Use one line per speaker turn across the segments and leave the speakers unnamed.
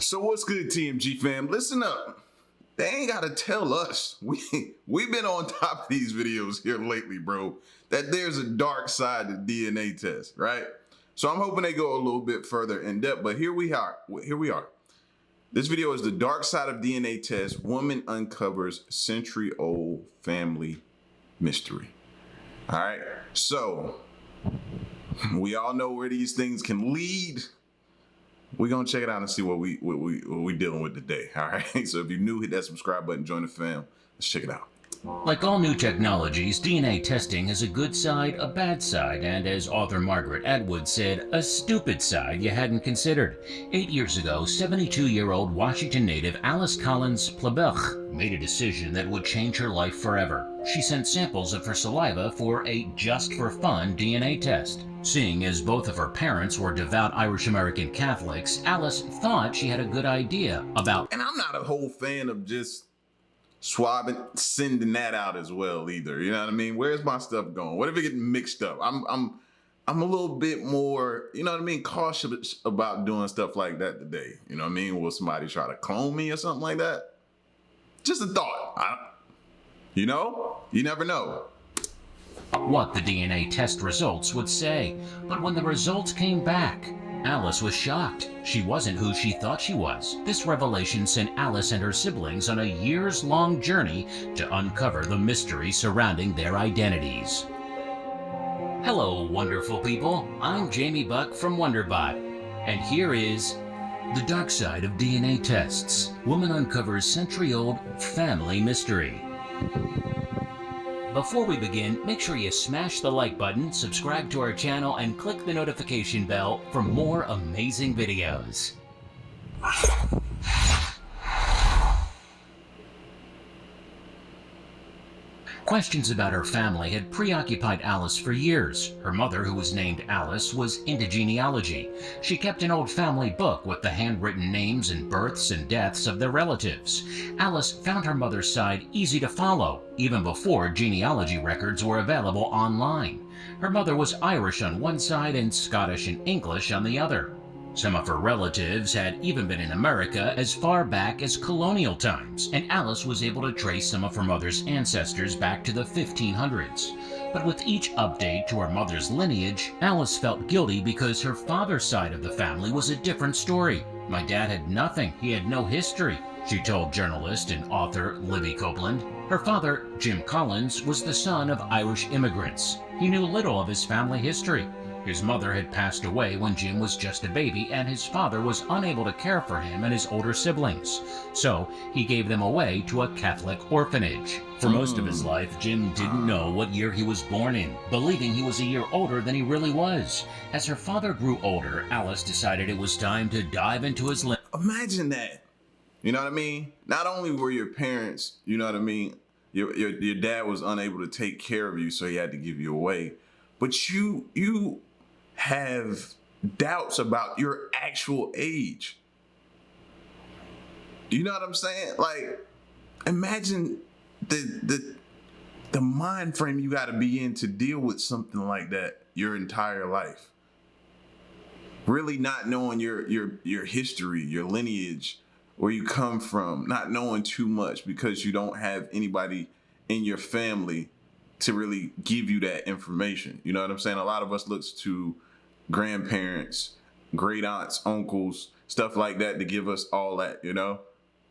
So what's good, TMG fam? Listen up. They ain't gotta tell us. We've been on top of these videos here lately, bro, that there's a dark side to DNA tests, right? So I'm hoping they go a little bit further in depth, but here we are. This video is the dark side of DNA test. Woman uncovers century-old family mystery. All right, so we all know where these things can lead. We're gonna check it out and see what we dealing with today. All right. So if you're new, hit that subscribe button, join the fam. Let's check it out.
Like all new technologies, DNA testing has a good side, a bad side, and as author Margaret Atwood said, a stupid side you hadn't considered. 8 years ago, 72-year-old Washington native Alice Collins Plebech made a decision that would change her life forever. She sent samples of her saliva for a just-for-fun DNA test. Seeing as both of her parents were devout Irish-American Catholics, Alice thought she had a good idea about...
And I'm not a whole fan of just swabbing, sending that out as well either. You know what I mean? Where's my stuff going? What if it gets mixed up? I'm a little bit more, you know what I mean, cautious about doing stuff like that today. You know what I mean? Will somebody try to clone me or something like that? Just a thought. You know? You never know
what the DNA test results would say. But when the results came back, Alice was shocked. She wasn't who she thought she was. This revelation sent Alice and her siblings on a years-long journey to uncover the mystery surrounding their identities. Hello, wonderful people. I'm Jamie Buck from Wonderbot, and here is the dark side of DNA tests. Woman uncovers century-old family mystery. Before we begin, make sure you smash the like button, subscribe to our channel, and click the notification bell for more amazing videos. Questions about her family had preoccupied Alice for years. Her mother, who was named Alice, was into genealogy. She kept an old family book with the handwritten names and births and deaths of their relatives. Alice found her mother's side easy to follow, even before genealogy records were available online. Her mother was Irish on one side and Scottish and English on the other. Some of her relatives had even been in America as far back as colonial times, and Alice was able to trace some of her mother's ancestors back to the 1500s. But with each update to her mother's lineage, Alice felt guilty because her father's side of the family was a different story. "My dad had nothing. He had no history," she told journalist and author Libby Copeland. Her father, Jim Collins, was the son of Irish immigrants. He knew little of his family history. His mother had passed away when Jim was just a baby, and his father was unable to care for him and his older siblings. So he gave them away to a Catholic orphanage. For most of his life, Jim didn't know what year he was born in, believing he was a year older than he really was. As her father grew older, Alice decided it was time to dive into his life.
Imagine that. You know what I mean? Not only were your parents, you know what I mean, your dad was unable to take care of you, so he had to give you away. But you have doubts about your actual age. You know what I'm saying? Like, imagine the mind frame you got to be in to deal with something like that your entire life. Really not knowing your history, your lineage, where you come from, not knowing too much because you don't have anybody in your family to really give you that information. You know what I'm saying? A lot of us looks to grandparents, great aunts, uncles, stuff like that to give us all that, you know?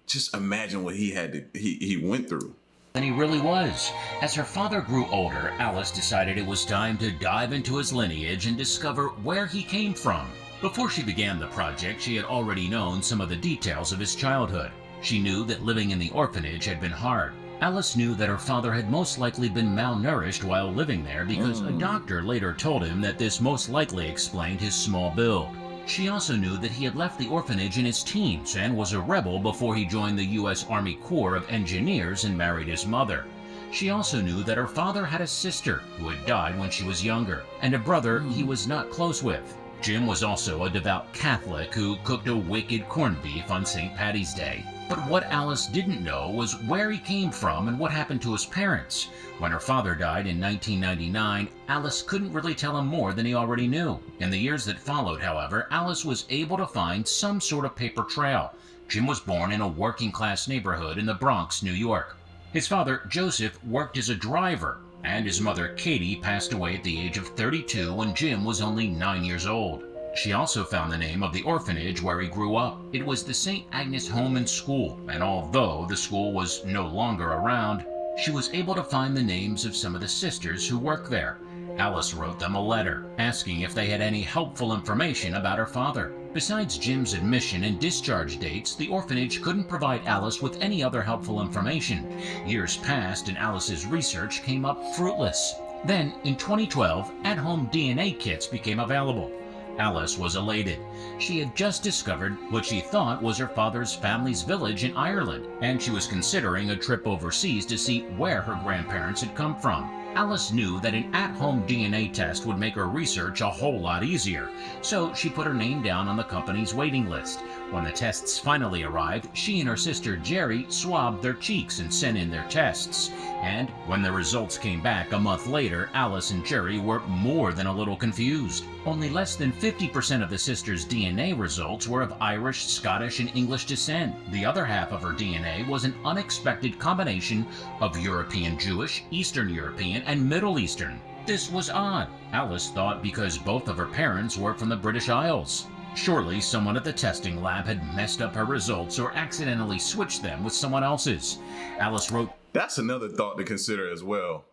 Just imagine what he went through.
And he really was. As her father grew older, Alice decided it was time to dive into his lineage and discover where he came from. Before she began the project, she had already known some of the details of his childhood. She knew that living in the orphanage had been hard. Alice knew that her father had most likely been malnourished while living there because a doctor later told him that this most likely explained his small build. She also knew that he had left the orphanage in his teens and was a rebel before he joined the U.S. Army Corps of Engineers and married his mother. She also knew that her father had a sister who had died when she was younger, and a brother he was not close with. Jim was also a devout Catholic who cooked a wicked corned beef on St. Patty's Day. But what Alice didn't know was where he came from and what happened to his parents. When her father died in 1999, Alice couldn't really tell him more than he already knew. In the years that followed, however, Alice was able to find some sort of paper trail. Jim was born in a working-class neighborhood in the Bronx, New York. His father, Joseph, worked as a driver, and his mother, Katie, passed away at the age of 32 when Jim was only 9 years old. She also found the name of the orphanage where he grew up. It was the St. Agnes Home and School, and although the school was no longer around, she was able to find the names of some of the sisters who worked there. Alice wrote them a letter, asking if they had any helpful information about her father. Besides Jim's admission and discharge dates, the orphanage couldn't provide Alice with any other helpful information. Years passed and Alice's research came up fruitless. Then, in 2012, at-home DNA kits became available. Alice was elated. She had just discovered what she thought was her father's family's village in Ireland, and she was considering a trip overseas to see where her grandparents had come from. Alice knew that an at-home DNA test would make her research a whole lot easier, so she put her name down on the company's waiting list. When the tests finally arrived, she and her sister Jerry swabbed their cheeks and sent in their tests. And when the results came back a month later, Alice and Jerry were more than a little confused. Only less than 50% of the sisters' DNA results were of Irish, Scottish, and English descent. The other half of her DNA was an unexpected combination of European Jewish, Eastern European, and Middle Eastern. This was odd. Alice thought because both of her parents were from the British Isles. Surely someone at the testing lab had messed up her results or accidentally switched them with someone else's. Alice wrote,
That's another thought to consider as well.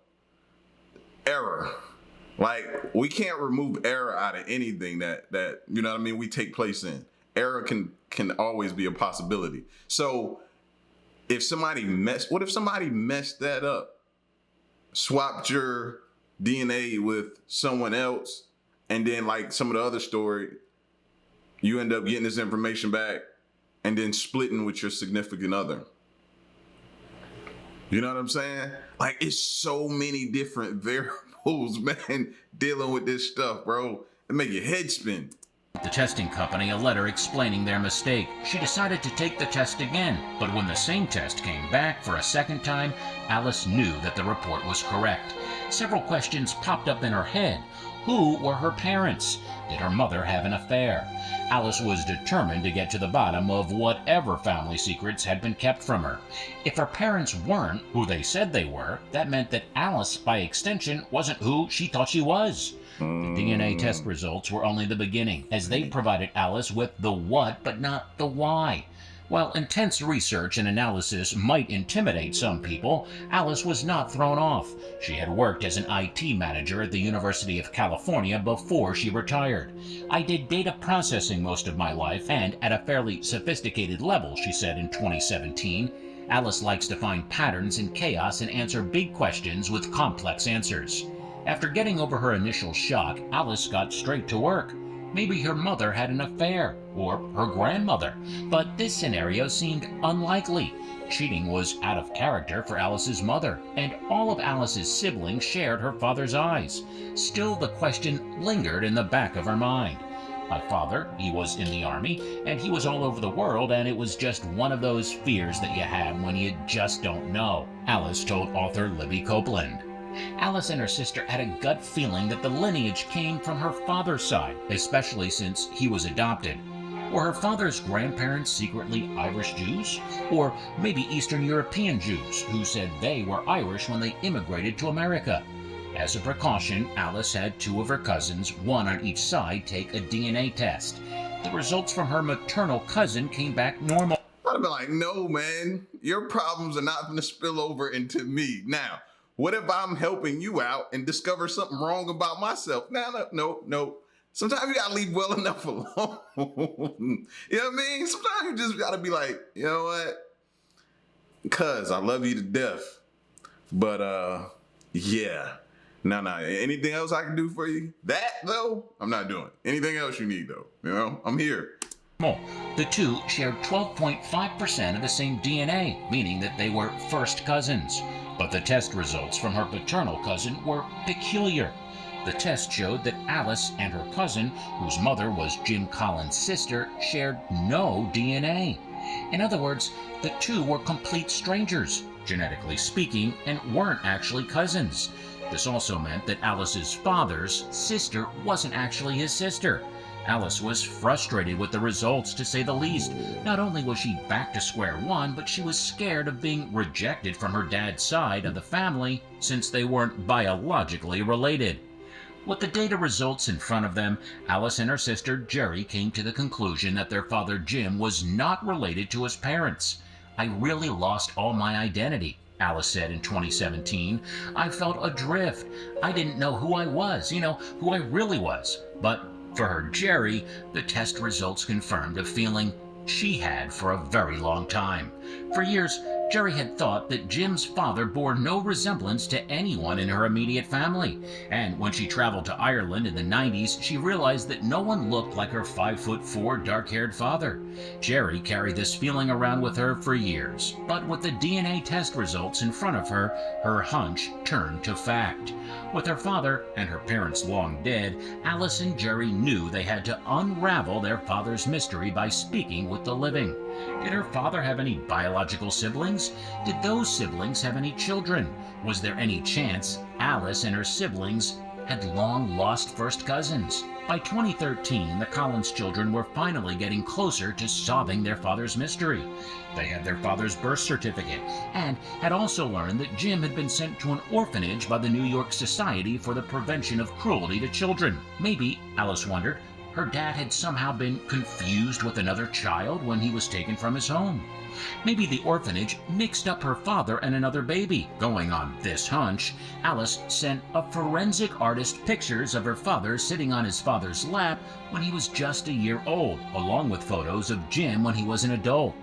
Error. Like, we can't remove error out of anything that you know what I mean, we take place in. Error can always be a possibility. So if somebody what if somebody messed that up? Swapped your DNA with someone else, and then like some of the other story, you end up getting this information back and then splitting with your significant other. You know what I'm saying? Like, it's so many different variables, man, dealing with this stuff, bro. It make your head spin.
The testing company a letter explaining their mistake. She decided to take the test again, but when the same test came back for a second time, Alice knew that the report was correct. Several questions popped up in her head. Who were her parents? Did her mother have an affair? Alice was determined to get to the bottom of whatever family secrets had been kept from her. If her parents weren't who they said they were, that meant that Alice, by extension, wasn't who she thought she was. The DNA test results were only the beginning, as they provided Alice with the what, but not the why. While intense research and analysis might intimidate some people, Alice was not thrown off. She had worked as an IT manager at the University of California before she retired. I did data processing most of my life, and at a fairly sophisticated level, she said in 2017. Alice likes to find patterns in chaos and answer big questions with complex answers. After getting over her initial shock, Alice got straight to work. Maybe her mother had an affair, or her grandmother, but this scenario seemed unlikely. Cheating was out of character for Alice's mother, and all of Alice's siblings shared her father's eyes. Still, the question lingered in the back of her mind. My father, he was in the army, and he was all over the world, and it was just one of those fears that you have when you just don't know, Alice told author Libby Copeland. Alice and her sister had a gut feeling that the lineage came from her father's side, especially since he was adopted. Were her father's grandparents secretly Irish Jews? Or maybe Eastern European Jews who said they were Irish when they immigrated to America? As a precaution, Alice had two of her cousins, one on each side, take a DNA test. The results from her maternal cousin came back normal.
I'd have been like, no, man, your problems are not going to spill over into me. Now, what if I'm helping you out and discover something wrong about myself? No. Sometimes you gotta leave well enough alone. You know what I mean? Sometimes you just gotta be like, you know what? Cuz I love you to death. But yeah. No. Anything else I can do for you? That though, I'm not doing. Anything else you need though, you know? I'm here.
The two shared 12.5% of the same DNA, meaning that they were first cousins. But the test results from her paternal cousin were peculiar. The test showed that Alice and her cousin, whose mother was Jim Collins' sister, shared no DNA. In other words, the two were complete strangers, genetically speaking, and weren't actually cousins. This also meant that Alice's father's sister wasn't actually his sister. Alice was frustrated with the results, to say the least. Not only was she back to square one, but she was scared of being rejected from her dad's side of the family since they weren't biologically related. With the data results in front of them, Alice and her sister Jerry came to the conclusion that their father Jim was not related to his parents. "I really lost all my identity," Alice said in 2017. "I felt adrift. I didn't know who I was, who I really was." But for her Jerry, the test results confirmed a feeling she had for a very long time. For years, Jerry had thought that Jim's father bore no resemblance to anyone in her immediate family. And when she traveled to Ireland in the 90s, she realized that no one looked like her 5'4" dark-haired father. Jerry carried this feeling around with her for years. But with the DNA test results in front of her, her hunch turned to fact. With her father and her parents long dead, Alice and Jerry knew they had to unravel their father's mystery by speaking with the living. Did her father have any biological siblings? Did those siblings have any children? Was there any chance Alice and her siblings had long lost first cousins? By 2013, the Collins children were finally getting closer to solving their father's mystery. They had their father's birth certificate and had also learned that Jim had been sent to an orphanage by the New York Society for the Prevention of Cruelty to Children. Maybe, Alice wondered, her dad had somehow been confused with another child when he was taken from his home. Maybe the orphanage mixed up her father and another baby. Going on this hunch, Alice sent a forensic artist pictures of her father sitting on his father's lap when he was just a year old, along with photos of Jim when he was an adult.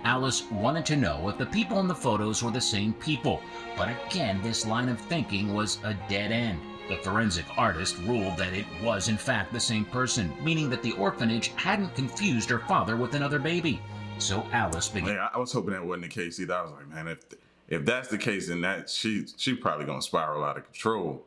Alice wanted to know if the people in the photos were the same people, but again, this line of thinking was a dead end. The forensic artist ruled that it was in fact the same person, meaning that the orphanage hadn't confused her father with another baby. So Alice began.
I was hoping that wasn't the case either. I was like, man, if that's the case, then she probably gonna spiral out of control.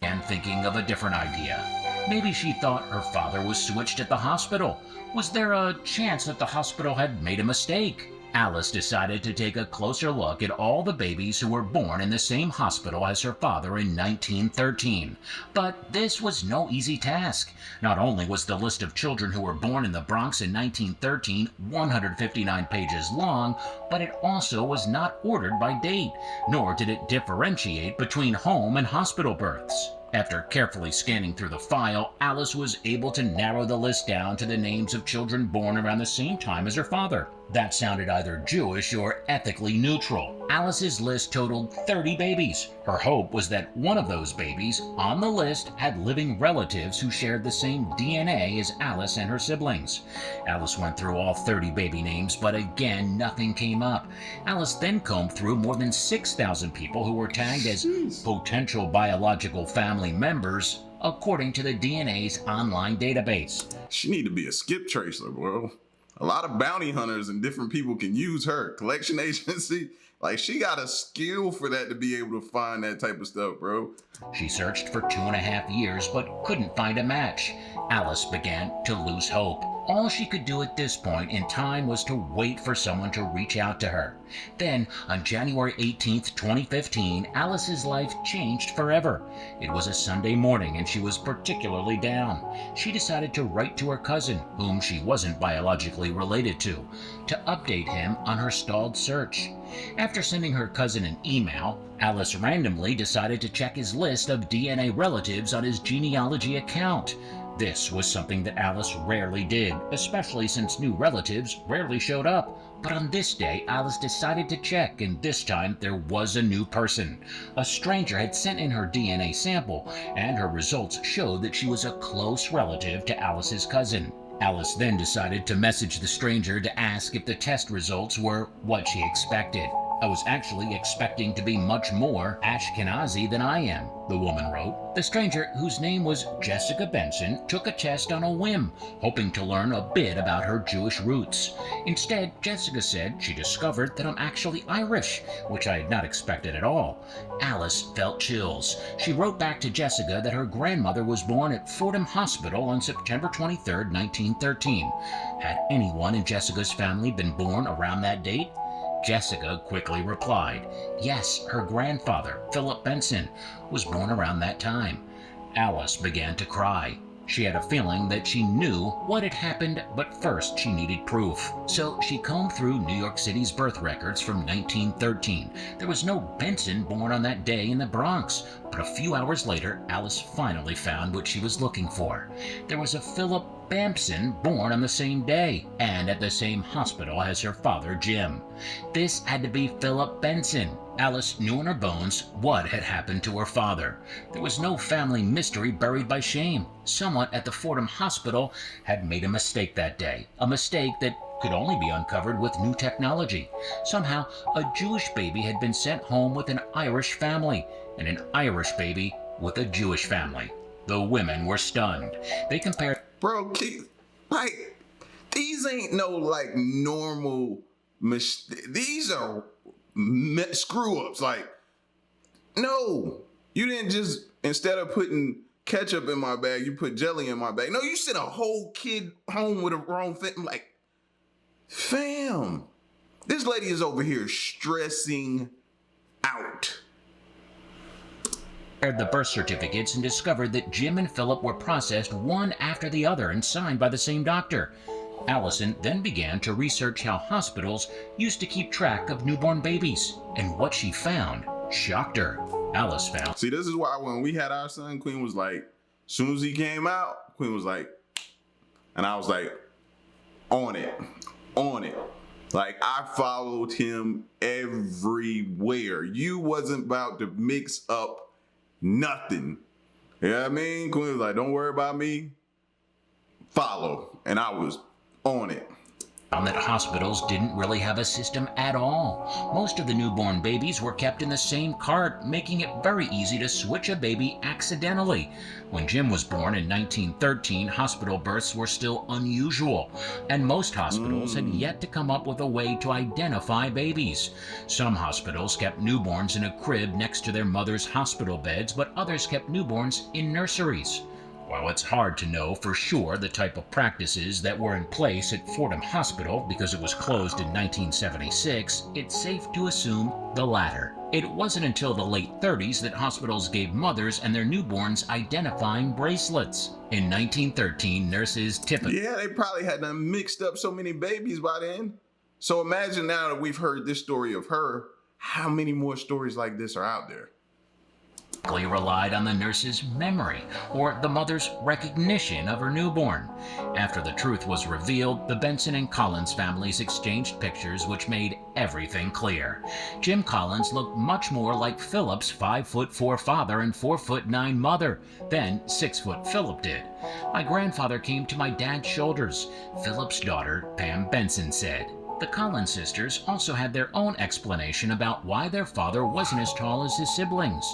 And thinking of a different idea. Maybe she thought her father was switched at the hospital. Was there a chance that the hospital had made a mistake? Alice decided to take a closer look at all the babies who were born in the same hospital as her father in 1913. But this was no easy task. Not only was the list of children who were born in the Bronx in 1913 159 pages long, but it also was not ordered by date, nor did it differentiate between home and hospital births. After carefully scanning through the file, Alice was able to narrow the list down to the names of children born around the same time as her father. That sounded either Jewish or ethically neutral. Alice's list totaled 30 babies. Her hope was that one of those babies on the list had living relatives who shared the same DNA as Alice and her siblings. Alice went through all 30 baby names, but again, nothing came up. Alice then combed through more than 6,000 people who were tagged as potential biological family members, according to the DNA's online database.
She need to be a skip tracer, bro. A lot of bounty hunters and different people can use her. Collection agency, like she got a skill for that to be able to find that type of stuff, bro.
She searched for 2.5 years but couldn't find a match. Alice began to lose hope. All she could do at this point in time was to wait for someone to reach out to her. Then, on January 18th, 2015, Alice's life changed forever. It was a Sunday morning and she was particularly down. She decided to write to her cousin, whom she wasn't biologically related to update him on her stalled search. After sending her cousin an email, Alice randomly decided to check his list of DNA relatives on his genealogy account. This was something that Alice rarely did, especially since new relatives rarely showed up. But on this day, Alice decided to check, and this time there was a new person. A stranger had sent in her DNA sample, and her results showed that she was a close relative to Alice's cousin. Alice then decided to message the stranger to ask if the test results were what she expected. I was actually expecting to be much more Ashkenazi than I am, the woman wrote. The stranger, whose name was Jessica Benson, took a test on a whim, hoping to learn a bit about her Jewish roots. Instead, Jessica said she discovered that I'm actually Irish, which I had not expected at all. Alice felt chills. She wrote back to Jessica that her grandmother was born at Fordham Hospital on September 23, 1913. Had anyone in Jessica's family been born around that date? Jessica quickly replied, yes, her grandfather, Philip Benson, was born around that time. Alice began to cry. She had a feeling that she knew what had happened, but first she needed proof. So she combed through New York City's birth records from 1913. There was no Benson born on that day in the Bronx, but a few hours later, Alice finally found what she was looking for. There was a Philip Benson born on the same day and at the same hospital as her father, Jim. This had to be Philip Benson. Alice knew in her bones what had happened to her father. There was no family mystery buried by shame. Someone at the Fordham Hospital had made a mistake that day, a mistake that could only be uncovered with new technology. Somehow, a Jewish baby had been sent home with an Irish family, and an Irish baby with a Jewish family. The women were stunned. They compared...
Bro, like, these ain't no, like, normal... These are screw-ups. Like, no. You didn't just, instead of putting ketchup in my bag, you put jelly in my bag. No, you sent a whole kid home with a wrong thing. I'm like, fam, this lady is over here stressing out.
The birth certificates and discovered that Jim and Philip were processed one after the other and signed by the same doctor. Allison then began to research how hospitals used to keep track of newborn babies, and what she found shocked her. Alice found...
See, this is why when we had our son, Queen was like, as soon as he came out, Queen was like, and I was like, on it. Like, I followed him everywhere. You wasn't about to mix up nothing. You know what I mean? Queen was like, don't worry about me. Follow. And I was on it.
Found that hospitals didn't really have a system at all. Most of the newborn babies were kept in the same cart, making it very easy to switch a baby accidentally. When Jim was born in 1913, hospital births were still unusual, and most hospitals had yet to come up with a way to identify babies. Some hospitals kept newborns in a crib next to their mother's hospital beds, but others kept newborns in nurseries. While it's hard to know for sure the type of practices that were in place at Fordham Hospital because it was closed in 1976, it's safe to assume the latter. It wasn't until the late 30s that hospitals gave mothers and their newborns identifying bracelets. In 1913, nurses typically...
Yeah, they probably had done mixed up so many babies by then. So imagine now that we've heard this story of her, how many more stories like this are out there?
Relied on the nurse's memory or the mother's recognition of her newborn. After the truth was revealed, the Benson and Collins families exchanged pictures which made everything clear. Jim Collins looked much more like Philip's 5'4" father and 4'9" mother than 6' Philip did. My grandfather came to my dad's shoulders, Philip's daughter, Pam Benson said. The Collins sisters also had their own explanation about why their father wasn't as tall as his siblings.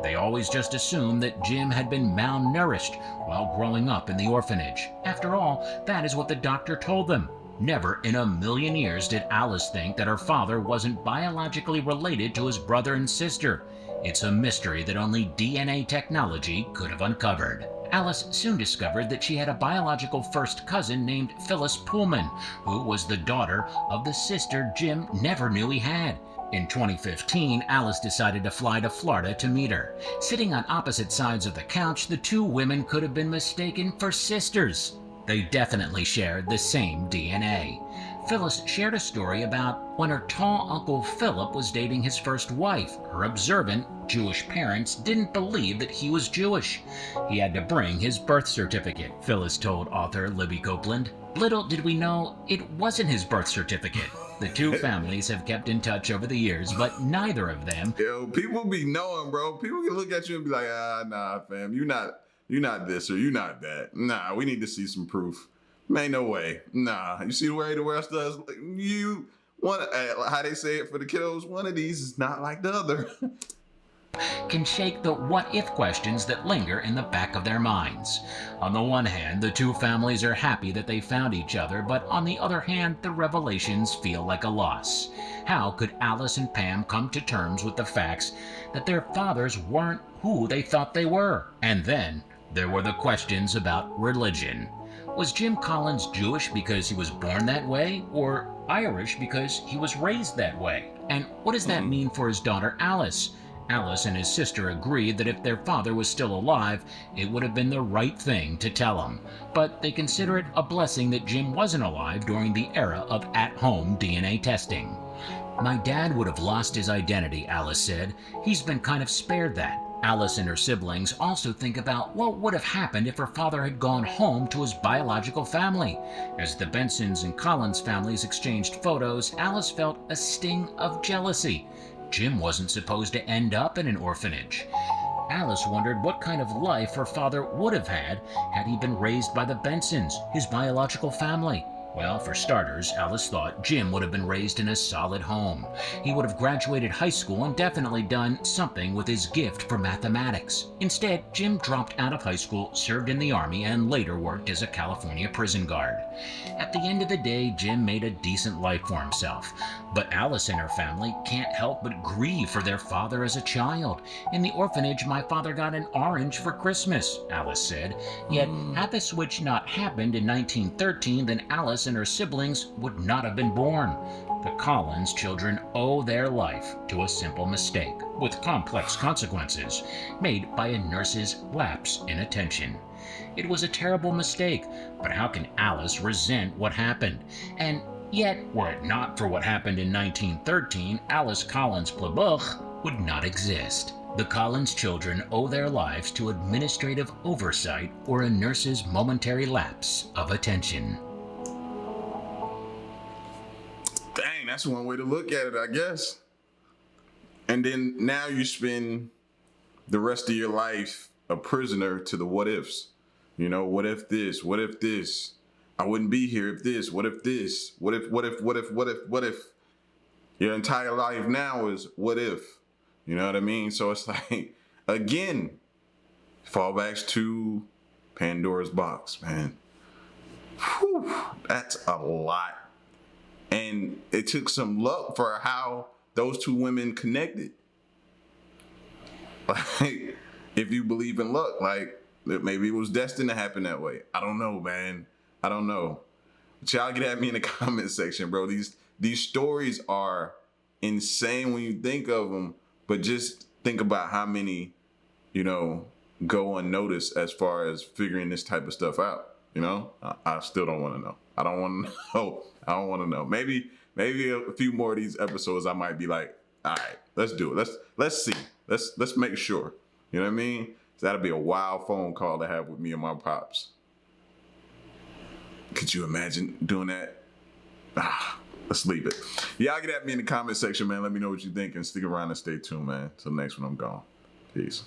They always just assumed that Jim had been malnourished while growing up in the orphanage. After all, that is what the doctor told them. Never in a million years did Alice think that her father wasn't biologically related to his brother and sister. It's a mystery that only DNA technology could have uncovered. Alice soon discovered that she had a biological first cousin named Phyllis Pullman, who was the daughter of the sister Jim never knew he had. In 2015, Alice decided to fly to Florida to meet her. Sitting on opposite sides of the couch, the two women could have been mistaken for sisters. They definitely shared the same DNA. Phyllis shared a story about when her tall Uncle Philip was dating his first wife. Her observant Jewish parents didn't believe that he was Jewish. He had to bring his birth certificate, Phyllis told author Libby Copeland. Little did we know it wasn't his birth certificate. The two families have kept in touch over the years, but neither of them...
Yo, people be knowing, bro. People can look at you and be like, nah, fam, you're not this or you're not that. Nah, we need to see some proof. Man, no way. Nah, you see the way the rest does? one, how they say it for the kiddos, one of these is not like the other.
Can shake the what if questions that linger in the back of their minds. On the one hand, the two families are happy that they found each other, but on the other hand, the revelations feel like a loss. How could Alice and Pam come to terms with the facts that their fathers weren't who they thought they were? And then there were the questions about religion. Was Jim Collins Jewish because he was born that way, or Irish because he was raised that way? And what does that mean for his daughter Alice? Alice and his sister agreed that if their father was still alive, it would have been the right thing to tell him. But they consider it a blessing that Jim wasn't alive during the era of at-home DNA testing. My dad would have lost his identity, Alice said. He's been kind of spared that. Alice and her siblings also think about what would have happened if her father had gone home to his biological family. As the Bensons and Collins families exchanged photos, Alice felt a sting of jealousy. Jim wasn't supposed to end up in an orphanage. Alice wondered what kind of life her father would have had he been raised by the Bensons, his biological family. Well, for starters, Alice thought Jim would have been raised in a solid home. He would have graduated high school and definitely done something with his gift for mathematics. Instead, Jim dropped out of high school, served in the Army, and later worked as a California prison guard. At the end of the day, Jim made a decent life for himself. But Alice and her family can't help but grieve for their father as a child. In the orphanage, my father got an orange for Christmas, Alice said. Yet, had the switch not happened in 1913, then Alice and her siblings would not have been born. The Collins children owe their life to a simple mistake, with complex consequences, made by a nurse's lapse in attention. It was a terrible mistake, but how can Alice resent what happened? And yet, were it not for what happened in 1913, Alice Collins Plebuch would not exist. The Collins children owe their lives to administrative oversight or a nurse's momentary lapse of attention.
Dang, that's one way to look at it, I guess. And then now you spend the rest of your life a prisoner to the what ifs. You know, what if this? What if this? I wouldn't be here if this. What if this? What if? Your entire life now is what if. You know what I mean? So it's like, again, fallbacks to Pandora's box, man. Whew, that's a lot. And it took some luck for how those two women connected. Like, if you believe in luck, like, maybe it was destined to happen that way. I don't know, man. I don't know. But y'all get at me in the comment section, bro. These stories are insane when you think of them, but just think about how many, you know, go unnoticed as far as figuring this type of stuff out. You know, I still don't want to know. I don't want to know. I don't want to know. Maybe a few more of these episodes, I might be like, all right, let's do it. Let's see. Let's make sure. You know what I mean? So that'll be a wild phone call to have with me and my pops. Could you imagine doing that? Let's leave it. Y'all get at me in the comment section, man. Let me know what you think and stick around and stay tuned, man. Till next one, I'm gone. Peace.